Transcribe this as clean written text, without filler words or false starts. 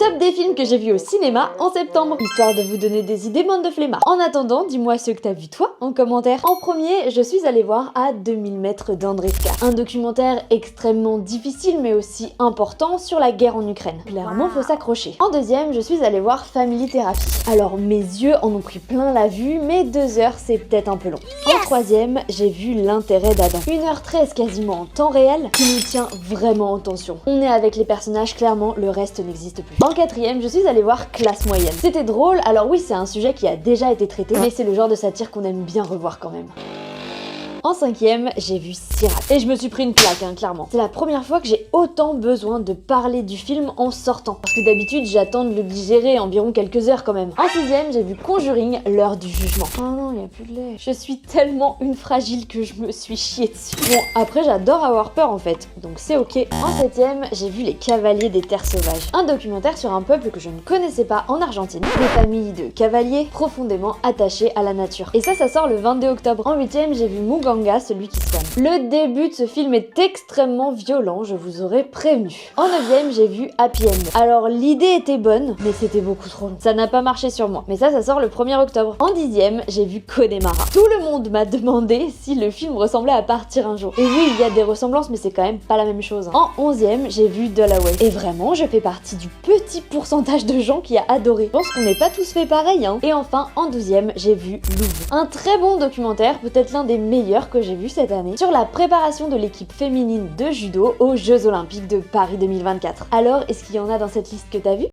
top des films que j'ai vus au cinéma en septembre, histoire de vous donner des idées bande de flemmards. En attendant, dis-moi ceux que t'as vu toi en commentaire. En premier, je suis allée voir À 2000 mètres d'Andreevka, un documentaire extrêmement difficile mais aussi important sur la guerre en Ukraine. Clairement, faut s'accrocher. En deuxième, je suis allée voir Family Therapy. Alors mes yeux en ont pris plein la vue, mais 2 heures c'est peut-être un peu long. En troisième, j'ai vu L'intérêt d'Adam. 1h13 quasiment en temps réel, qui nous tient vraiment en tension. On est avec les personnages, clairement, le reste n'existe plus. En quatrième, je suis allée voir Classe moyenne. C'était drôle, alors oui, c'est un sujet qui a déjà été traité, mais c'est le genre de satire qu'on aime bien revoir quand même. En cinquième, j'ai vu Sirak. Et je me suis pris une claque, clairement. C'est la première fois que j'ai autant besoin de parler du film en sortant. Parce que d'habitude, j'attends de le digérer environ quelques heures quand même. En sixième, j'ai vu Conjuring, l'heure du jugement. Oh non, il y a plus de lait. Je suis tellement une fragile que je me suis chiée dessus. Bon, après, j'adore avoir peur en fait, donc c'est ok. En septième, j'ai vu Les Cavaliers des Terres Sauvages. Un documentaire sur un peuple que je ne connaissais pas en Argentine. Des familles de cavaliers profondément attachés à la nature. Et ça sort le 22 octobre. En huitième, j'ai vu Muganga, celui qui soigne. Le début de ce film est extrêmement violent, je vous aurais prévenu. En neuvième, j'ai vu Happy End. Alors l'idée était bonne, mais c'était beaucoup trop long. Ça n'a pas marché sur moi. Mais ça sort le 1er octobre. En dixième, j'ai vu Connemara. Tout le monde m'a demandé si le film ressemblait à Partir un jour. Et oui, il y a des ressemblances, mais c'est quand même pas la même chose. En onzième, j'ai vu Dollaway. Et vraiment, je fais partie du petit pourcentage de gens qui a adoré. Je pense qu'on n'est pas tous fait pareil, Et enfin, en 12e, j'ai vu Louvre. Un très bon documentaire, peut-être l'un des meilleurs que j'ai vu cette année, sur la préparation de l'équipe féminine de judo aux Jeux Olympiques de Paris 2024. Alors, est-ce qu'il y en a dans cette liste que t'as vu?